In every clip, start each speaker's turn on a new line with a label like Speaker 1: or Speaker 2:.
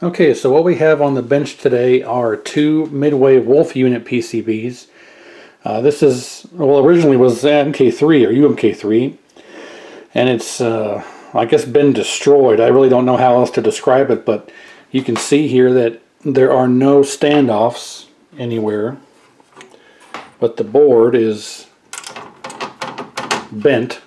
Speaker 1: Okay, so what we have on the bench today are two Midway Wolf unit PCBs. This is, well, originally was MK3 or UMK3, and it's, I guess, been destroyed. I really don't know how else to describe it, but you can see here that there are no standoffs anywhere, but the board is bent.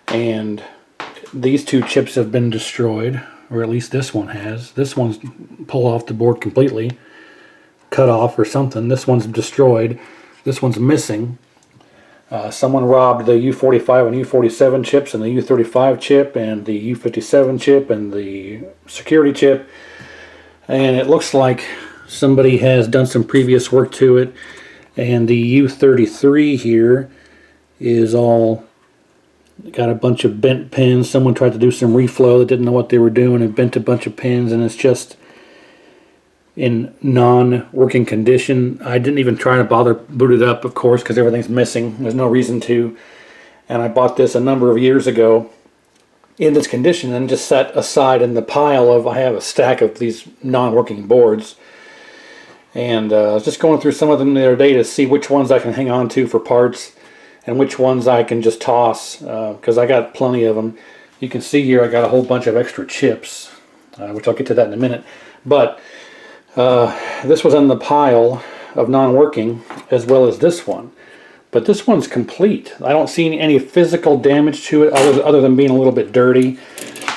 Speaker 1: And these two chips have been destroyed, or at least this one has. This one's pulled off the board completely, cut off or something. This one's destroyed. This one's missing. Someone robbed the U45 and U47 chips and the U35 chip and the U57 chip and the security chip. And it looks like somebody has done some previous work to it. And the U33 here is all got a bunch of bent pins. Someone tried to do some reflow that didn't know what they were doing and bent a bunch of pins, and it's just in non-working condition. I didn't even try to bother boot it up, of course, because everything's missing. There's no reason to. And I bought this a number of years ago in this condition and just set aside in the pile of, I have a stack of these non-working boards. And I was just going through some of them the other day to see which ones I can hang on to for parts and which ones I can just toss, because I got plenty of them. You can see here I got a whole bunch of extra chips, which I'll get to that in a minute. But this was in the pile of non-working, as well as this one. But this one's complete. I don't see any physical damage to it other than being a little bit dirty.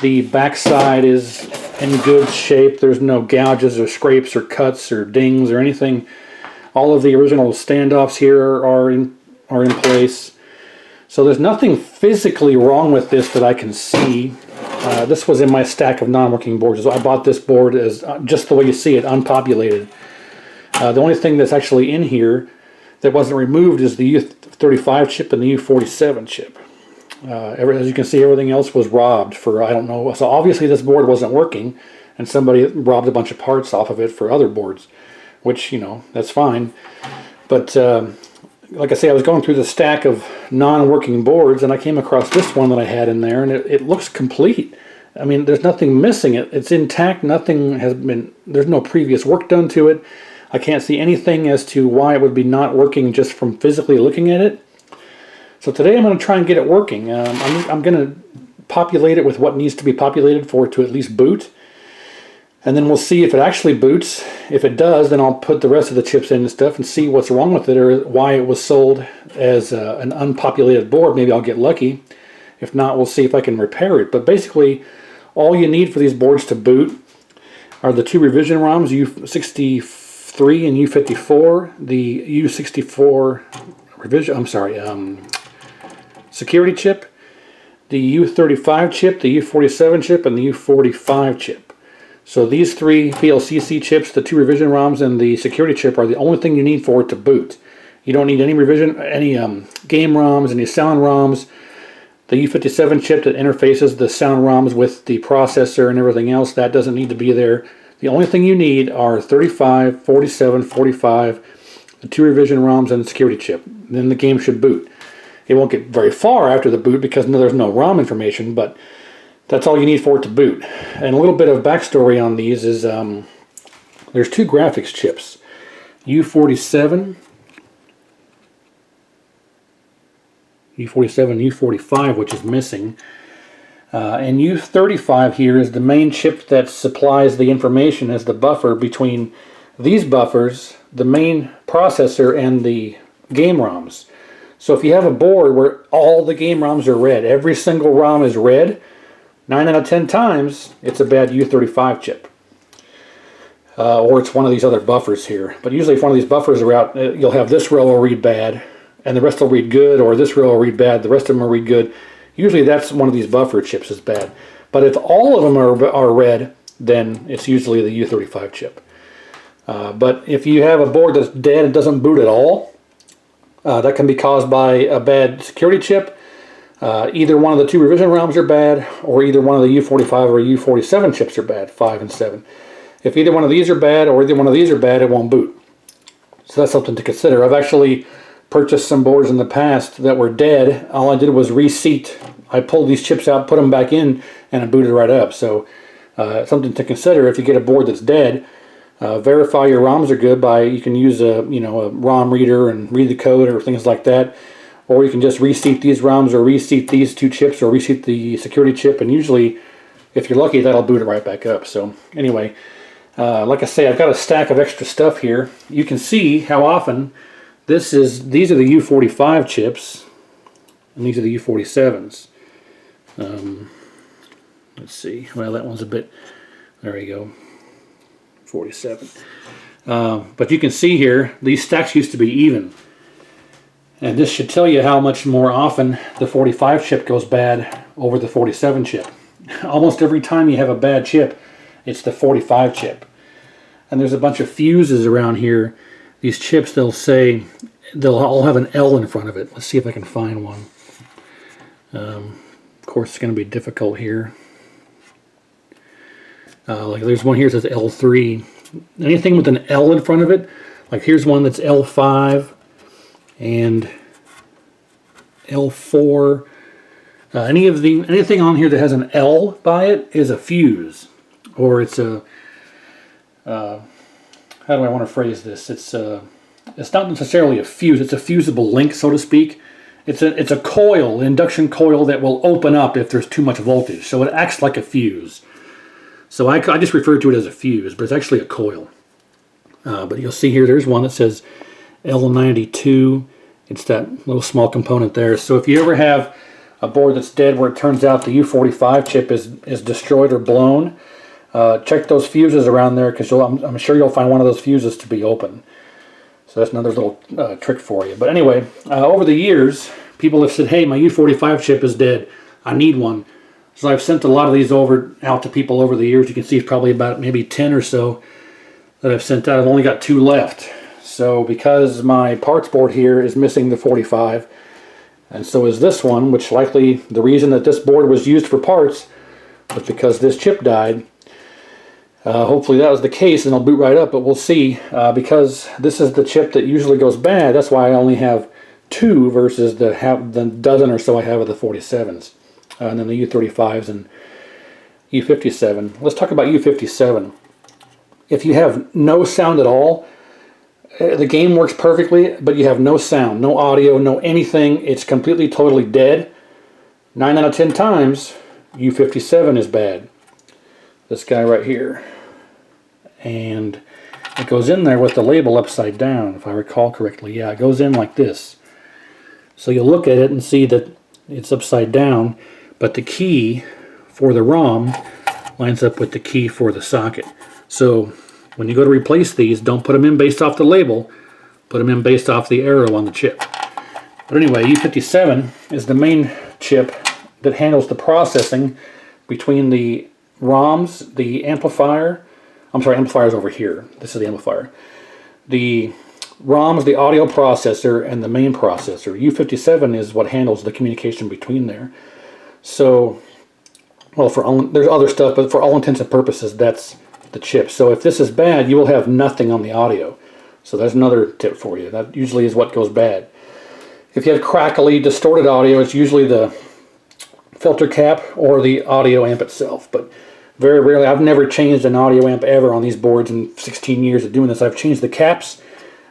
Speaker 1: The backside is in good shape. There's no gouges or scrapes or cuts or dings or anything. All of the original standoffs here are in place. So there's nothing physically wrong with this that I can see. This was in my stack of non-working boards. So I bought this board as just the way you see it, unpopulated. The only thing that's actually in here that wasn't removed is the U35 chip and the U47 chip. As you can see, everything else was robbed for, I don't know. So obviously this board wasn't working, and somebody robbed a bunch of parts off of it for other boards, which, you know, that's fine. But like I say, I was going through the stack of non-working boards, and I came across this one that I had in there, and it looks complete. I mean, there's nothing missing. It's intact. Nothing has been, there's no previous work done to it. I can't see anything as to why it would be not working just from physically looking at it. So today I'm going to try and get it working. I'm going to populate it with what needs to be populated for it to at least boot. And then we'll see if it actually boots. If it does, then I'll put the rest of the chips in and stuff and see what's wrong with it or why it was sold as an unpopulated board. Maybe I'll get lucky. If not, we'll see if I can repair it. But basically, all you need for these boards to boot are the two revision ROMs, U63 and U54. The U64 revision, security chip, the U35 chip, the U47 chip, and the U45 chip. So these three PLCC chips, the two revision ROMs, and the security chip are the only thing you need for it to boot. You don't need any game ROMs, any sound ROMs. The U57 chip that interfaces the sound ROMs with the processor and everything else, that doesn't need to be there. The only thing you need are 35, 47, 45, the two revision ROMs, and the security chip. Then the game should boot. It won't get very far after the boot because there's no ROM information, but that's all you need for it to boot. And a little bit of backstory on these is there's two graphics chips, U47, U45, which is missing. And U35 here is the main chip that supplies the information as the buffer between these buffers, the main processor, and the game ROMs. So if you have a board where all the game ROMs are red, every single ROM is red, 9 out of 10 times, it's a bad U35 chip. Or it's one of these other buffers here. But usually if one of these buffers are out, you'll have this row will read bad, and the rest will read good, or this row will read bad, the rest of them will read good. Usually that's one of these buffer chips is bad. But if all of them are red, then it's usually the U35 chip. But if you have a board that's dead and doesn't boot at all, that can be caused by a bad security chip. Either one of the two revision ROMs are bad, or either one of the U45 or U47 chips are bad, 5 and 7. If either one of these are bad or either one of these are bad, it won't boot. So that's something to consider. I've actually purchased some boards in the past that were dead. All I did was reseat I pulled these chips out, put them back in, and it booted right up. So something to consider if you get a board that's dead. Verify your ROMs are good by, you can use a ROM reader and read the code or things like that, or you can just reseat these ROMs or reseat these two chips or reseat the security chip, and usually, if you're lucky, that'll boot it right back up. So anyway, like I say, I've got a stack of extra stuff here. You can see how often these are the U45 chips, and these are the U47s. Let's see. Well, that one's a bit. There you go. 47. But you can see here, these stacks used to be even. And this should tell you how much more often the 45 chip goes bad over the 47 chip. Almost every time you have a bad chip, it's the 45 chip. And there's a bunch of fuses around here. These chips, they'll all have an L in front of it. Let's see if I can find one. Of course, it's going to be difficult here. Like there's one here that says L3. Anything with an L in front of it, like here's one that's L5 and L4. Anything on here that has an L by it is a fuse, or it's a how do I want to phrase this? It's not necessarily a fuse. It's a fusible link, so to speak. It's a coil, an induction coil that will open up if there's too much voltage. So it acts like a fuse. So I just refer to it as a fuse, but it's actually a coil. But you'll see here, there's one that says L92. It's that little small component there. So if you ever have a board that's dead where it turns out the U45 chip is destroyed or blown, check those fuses around there, because I'm sure you'll find one of those fuses to be open. So that's another little trick for you. But anyway, over the years, people have said, hey, my U45 chip is dead. I need one. So I've sent a lot of these out to people over the years. You can see it's probably about maybe 10 or so that I've sent out. I've only got 2 left. So because my parts board here is missing the 45, and so is this one, which likely the reason that this board was used for parts was because this chip died. Hopefully that was the case and it'll boot right up, but we'll see. Because this is the chip that usually goes bad, that's why I only have 2 versus the dozen or so I have of the 47s. And then the U35s and U57. Let's talk about U57. If you have no sound at all, the game works perfectly, but you have no sound, no audio, no anything. It's completely, totally dead. 9 out of 10 times, U57 is bad. This guy right here. And it goes in there with the label upside down, if I recall correctly. Yeah, it goes in like this. So you'll look at it and see that it's upside down, but the key for the ROM lines up with the key for the socket. So when you go to replace these, don't put them in based off the label, put them in based off the arrow on the chip. But anyway, U57 is the main chip that handles the processing between the ROMs, the amplifier. I'm sorry, amplifier's over here. This is the amplifier. The ROMs, the audio processor, and the main processor. U57 is what handles the communication between there. So, well, there's other stuff, but for all intents and purposes, that's the chip. So if this is bad, you will have nothing on the audio. So that's another tip for you. That usually is what goes bad. If you have crackly, distorted audio, it's usually the filter cap or the audio amp itself. But very rarely, I've never changed an audio amp ever on these boards in 16 years of doing this. I've changed the caps,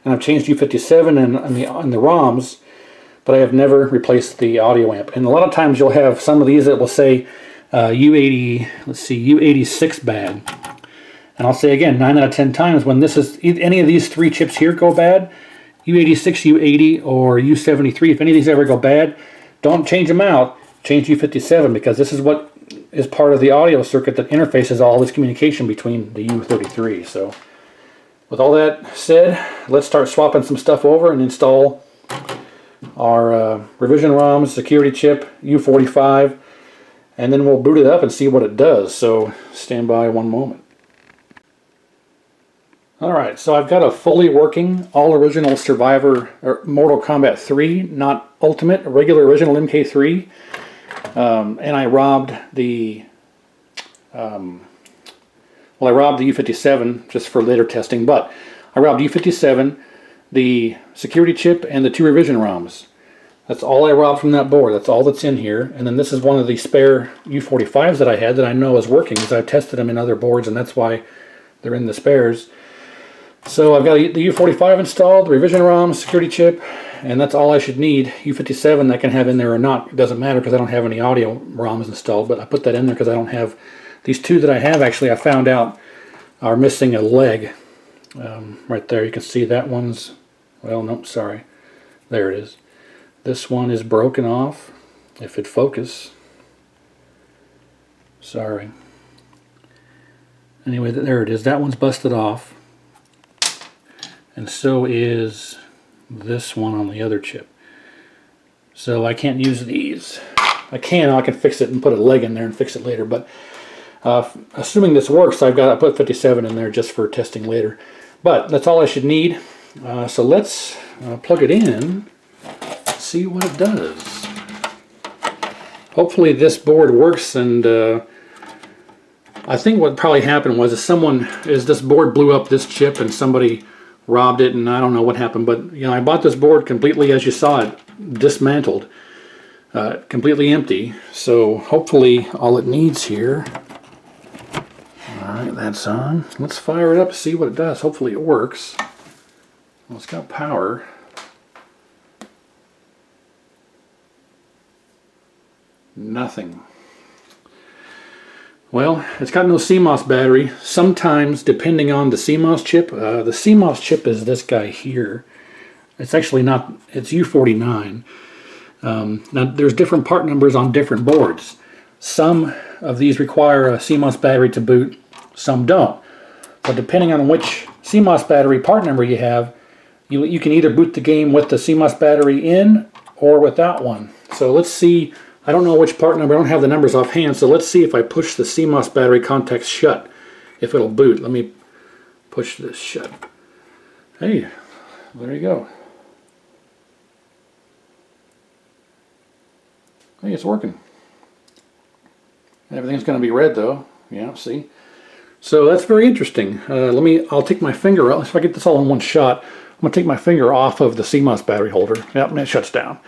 Speaker 1: and I've changed U57 and the ROMs, but I have never replaced the audio amp. And a lot of times you'll have some of these that will say U86 bad. And I'll say again, 9 out of 10 times when any of these 3 chips here go bad, U86, U80, or U73, if any of these ever go bad, don't change them out. Change U57, because this is what is part of the audio circuit that interfaces all this communication between the U33. So with all that said, let's start swapping some stuff over and install our revision ROM, security chip, U45, and then we'll boot it up and see what it does. So stand by one moment. Alright, so I've got a fully working, all original Survivor, or Mortal Kombat 3, not Ultimate, a regular original MK3. And I robbed the U57 just for later testing, but I robbed U57, the security chip, and the 2 revision ROMs. That's all I robbed from that board. That's all that's in here. And then this is one of the spare U45s that I had that I know is working because I've tested them in other boards, and that's why they're in the spares. So I've got the U45 installed, the revision ROM, security chip, and that's all I should need. U57 I can have in there or not. It doesn't matter because I don't have any audio ROMs installed, but I put that in there because I don't have... These two that I have, actually, I found out are missing a leg. Right there, you can see that one's... Well, nope, sorry. There it is. This one is broken off. If it focus. Sorry. Anyway, there it is. That one's busted off. And so is this one on the other chip. So I can't use these. I can fix it and put a leg in there and fix it later, but assuming this works, I put 57 in there just for testing later. But that's all I should need. So let's plug it in, see what it does. Hopefully this board works, and I think what probably happened was this board blew up this chip and somebody robbed it, and I don't know what happened, but you know, I bought this board completely, as you saw it, dismantled, completely empty. So hopefully all it needs here. Alright, that's on. Let's fire it up, see what it does. Hopefully it works. Well, it's got power. Nothing. Well, it's got no CMOS battery. Sometimes, depending on the CMOS chip, the CMOS chip is this guy here. It's actually not, it's U49. Now, there's different part numbers on different boards. Some of these require a CMOS battery to boot, some don't. But depending on which CMOS battery part number you have, you can either boot the game with the CMOS battery in or without one. So let's see. I don't know which part number, I don't have the numbers offhand, so let's see if I push the CMOS battery contacts shut, if it'll boot. Let me push this shut. Hey, there you go. Hey, it's working. Everything's going to be red though. Yeah, see? So that's very interesting. I'll take my finger out, if I get this all in one shot, I'm going to take my finger off of the CMOS battery holder. Yep, and it shuts down.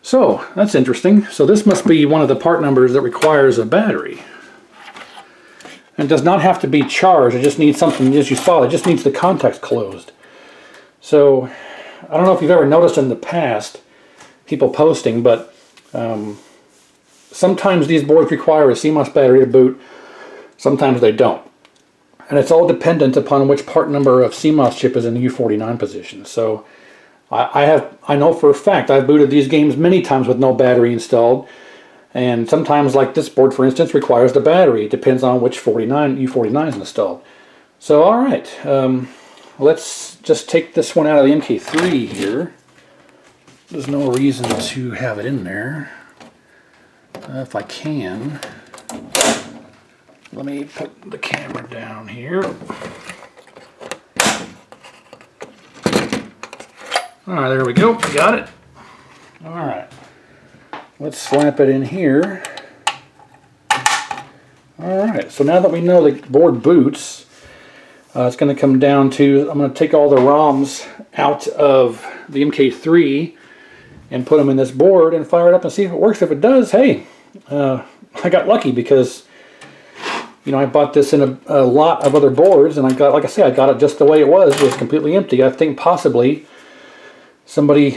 Speaker 1: So, that's interesting. So this must be one of the part numbers that requires a battery. And it does not have to be charged. It just needs something, as you saw, it just needs the contacts closed. So, I don't know if you've ever noticed in the past, people posting, but sometimes these boards require a CMOS battery to boot, sometimes they don't. And it's all dependent upon which part number of CMOS chip is in the U49 position. So, I know for a fact I've booted these games many times with no battery installed, and sometimes, like this board for instance, requires the battery. It depends on which U49 is installed. So alright, let's just take this one out of the UMK3 here. There's no reason to have it in there. If I can, let me put the camera down here. Alright, there we go. Got it. Alright. Let's slap it in here. Alright, so now that we know the board boots, it's going to come down to, I'm going to take all the ROMs out of the MK3 and put them in this board and fire it up and see if it works. If it does, hey, I got lucky because, you know, I bought this in a lot of other boards, and I got, like I said, I got it just the way it was. It was completely empty. I think possibly somebody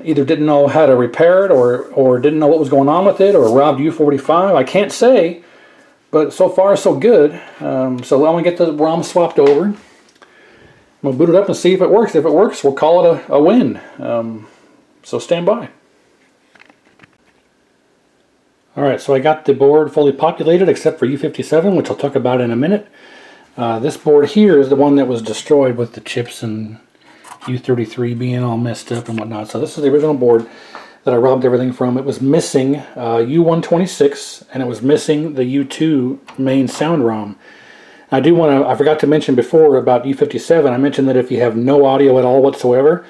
Speaker 1: either didn't know how to repair it or didn't know what was going on with it, or robbed U45. I can't say, but so far so good. So I'm going to get the ROM swapped over. I'm going to boot it up and see if it works. If it works, we'll call it a win. So stand by. Alright, so I got the board fully populated except for U57, which I'll talk about in a minute. This board here is the one that was destroyed with the chips and U33 being all messed up and whatnot. So this is the original board that I robbed everything from. It was missing U126, and it was missing the U2 main sound ROM. I forgot to mention before about U57, I mentioned that if you have no audio at all whatsoever,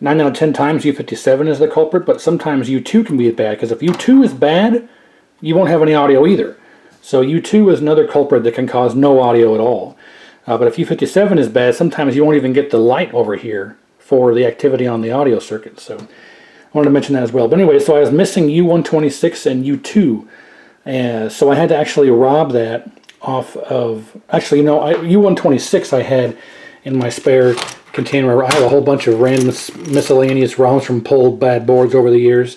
Speaker 1: 9 out of 10 times U57 is the culprit, but sometimes U2 can be bad, because if U2 is bad, you won't have any audio either. So U2 is another culprit that can cause no audio at all. But if U57 is bad, sometimes you won't even get the light over here for the activity on the audio circuit. So wanted to mention that as well. But anyway, so I was missing U126 and U2. And so I had to actually rob that off of, actually, no, U126 I had in my spare container. I have a whole bunch of random miscellaneous ROMs from pulled bad boards over the years.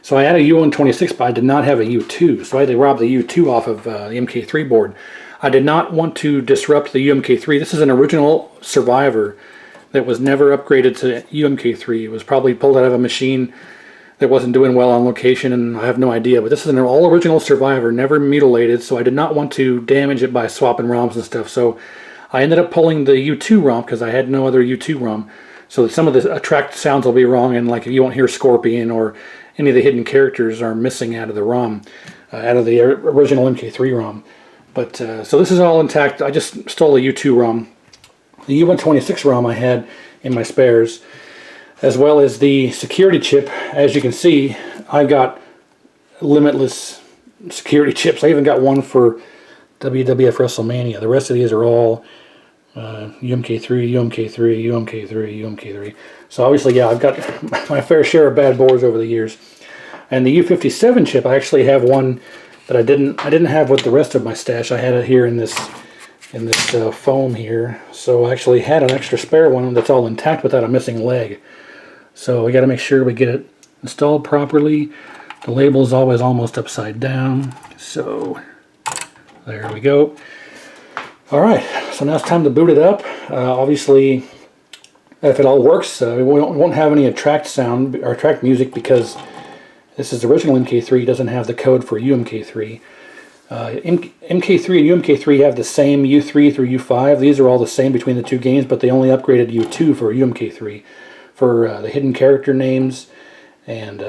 Speaker 1: So I had a U126, but I did not have a U2. So I had to rob the U2 off of the MK3 board. I did not want to disrupt the UMK3. This is an original Survivor that was never upgraded to UMK3. It was probably pulled out of a machine that wasn't doing well on location, and I have no idea. But this is an all original Survivor, never mutilated, so I did not want to damage it by swapping ROMs and stuff. So I ended up pulling the U2 ROM because I had no other U2 ROM. So some of the attract sounds will be wrong, and like you won't hear Scorpion or any of the hidden characters are missing out of the ROM, out of the original MK3 ROM. But so this is all intact. I just stole a U2 ROM. The U126 ROM I had in my spares, as well as the security chip. As you can see, I've got limitless security chips. I even got one for WWF WrestleMania. The rest of these are all UMK3, UMK3, UMK3, UMK3. So obviously, yeah, I've got my fair share of bad boards over the years. And the U57 chip, I actually have one that I didn't have with the rest of my stash. I had it here in this foam here. So I actually had an extra spare one that's all intact without a missing leg. So we got to make sure we get it installed properly. The label is always almost upside down. So there we go. All right, so now it's time to boot it up. Obviously, if it all works, we won't have any attract sound or attract music because this is the original MK3. Doesn't have the code for UMK3. MK3 and UMK3 have the same U3 through U5. These are all the same between the two games, but they only upgraded U2 for UMK3 for the hidden character names and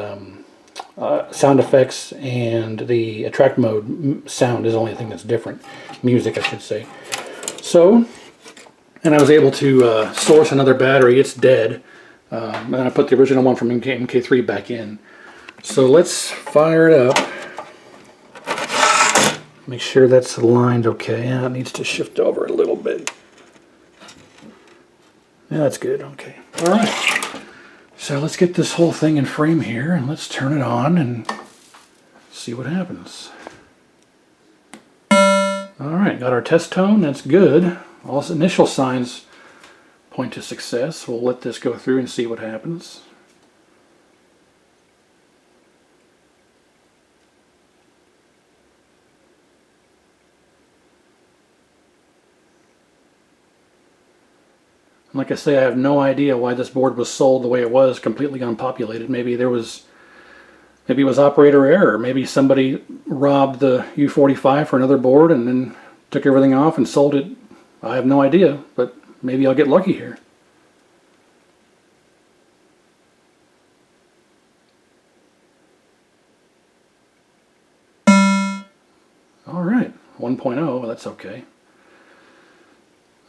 Speaker 1: sound effects, and the attract mode sound is the only thing that's different. Music, I should say. So, and I was able to source another battery. It's dead. And I put the original one from MK3 back in. So let's fire it up. Make sure that's aligned okay. Yeah, it needs to shift over a little bit. Yeah, that's good. Okay. All right. So let's get this whole thing in frame here, and let's turn it on and see what happens. All right, got our test tone. That's good. All initial signs point to success. We'll let this go through and see what happens. Like I say, I have no idea why this board was sold the way it was, completely unpopulated. Maybe it was operator error. Maybe somebody robbed the U45 for another board and then took everything off and sold it. I have no idea, but maybe I'll get lucky here. All right, 1.0, that's okay.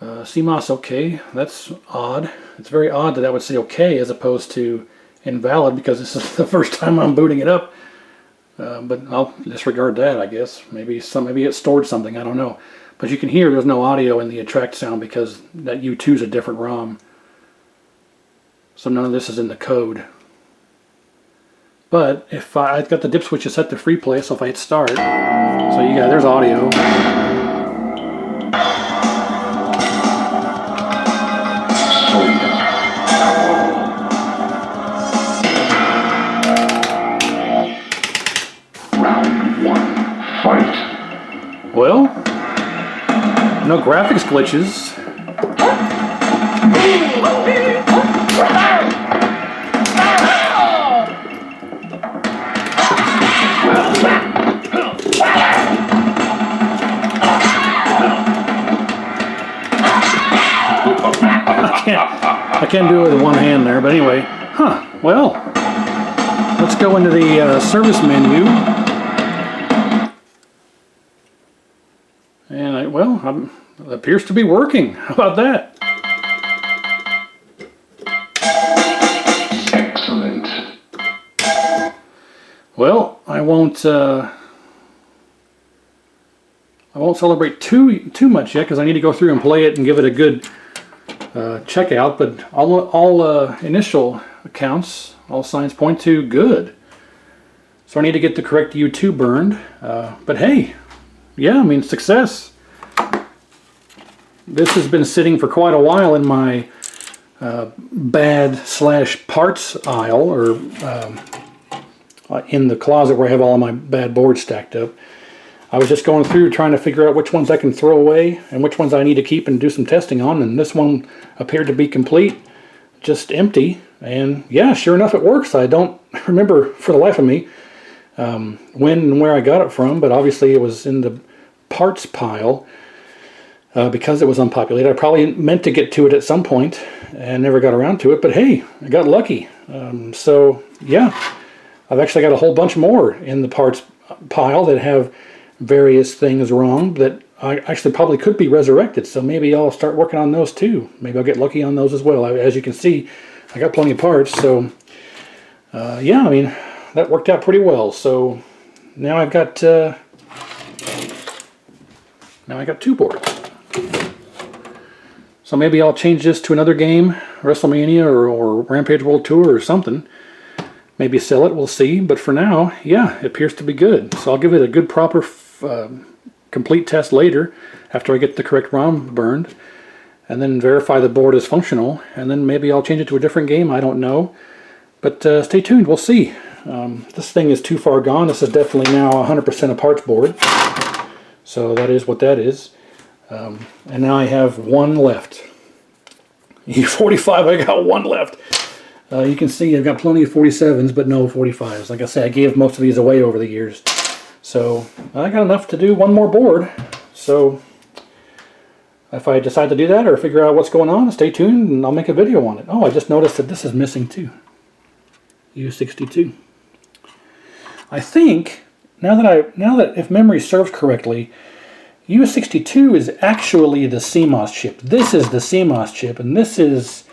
Speaker 1: CMOS okay, that's odd. It's very odd that would say okay as opposed to invalid, because this is the first time I'm booting it up. But I'll disregard that, I guess. Maybe it stored something, I don't know. But you can hear there's no audio in the attract sound because that U2 is a different ROM. So none of this is in the code. But if I've got the dip switch set to free play, so if I hit start, so yeah, there's audio. Well, no graphics glitches. I can't do it with one hand there, but anyway. Huh, well, let's go into the service menu. And well, it appears to be working. How about that?
Speaker 2: Excellent.
Speaker 1: Well, I won't celebrate too much yet because I need to go through and play it and give it a good checkout. But all initial accounts, all signs point to good. So I need to get the correct U2 burned, but hey, yeah, I mean, success. This has been sitting for quite a while in my bad/parts aisle, or in the closet where I have all of my bad boards stacked up. I was just going through trying to figure out which ones I can throw away and which ones I need to keep and do some testing on, and this one appeared to be complete, just empty, and yeah, sure enough, it works. I don't remember for the life of me when and where I got it from, but obviously it was in the parts pile because it was unpopulated. I probably meant to get to it at some point and never got around to it, but hey, I got lucky. So yeah, I've actually got a whole bunch more in the parts pile that have various things wrong that I actually probably could be resurrected, so maybe I'll start working on those too. Maybe I'll get lucky on those as well. As you can see, I got plenty of parts, so yeah, I mean, that worked out pretty well. So now I've got 2 boards. So maybe I'll change this to another game, WrestleMania or Rampage World Tour or something. Maybe sell it, we'll see. But for now, yeah, it appears to be good. So I'll give it a good, proper, complete test later after I get the correct ROM burned, and then verify the board is functional, and then maybe I'll change it to a different game. I don't know. But stay tuned, we'll see. This thing is too far gone. This is definitely now 100% a parts board. So that is what that is. And now I have one left. U45, I got one left. You can see I've got plenty of 47s, but no 45s. Like I say, I gave most of these away over the years. So I got enough to do one more board. So if I decide to do that or figure out what's going on, stay tuned and I'll make a video on it. Oh, I just noticed that this is missing too. U62. I think, now that if memory serves correctly, U62 is actually the CMOS chip. This is the CMOS chip, and this is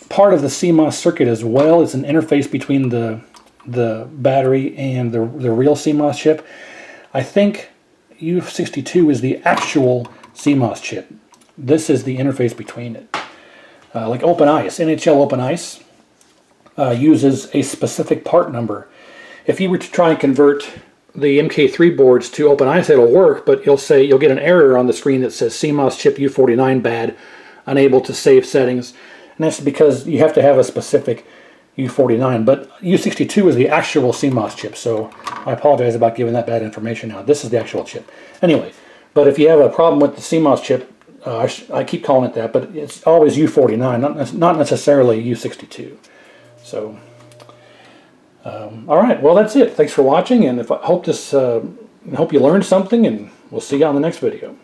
Speaker 1: part of the CMOS circuit as well. It's an interface between the battery and the real CMOS chip. I think U62 is the actual CMOS chip. This is the interface between it. Like Open Ice, NHL Open Ice uses a specific part number. If you were to try and convert the MK3 boards to Open Ice, it'll work, but you'll get an error on the screen that says CMOS chip U49 bad, unable to save settings. And that's because you have to have a specific U49. But U62 is the actual CMOS chip, so I apologize about giving that bad information now. This is the actual chip. Anyway, but if you have a problem with the CMOS chip, I keep calling it that, but it's always U49, not necessarily U62. So, all right, well, that's it. Thanks for watching, and I hope you learned something, and we'll see you on the next video.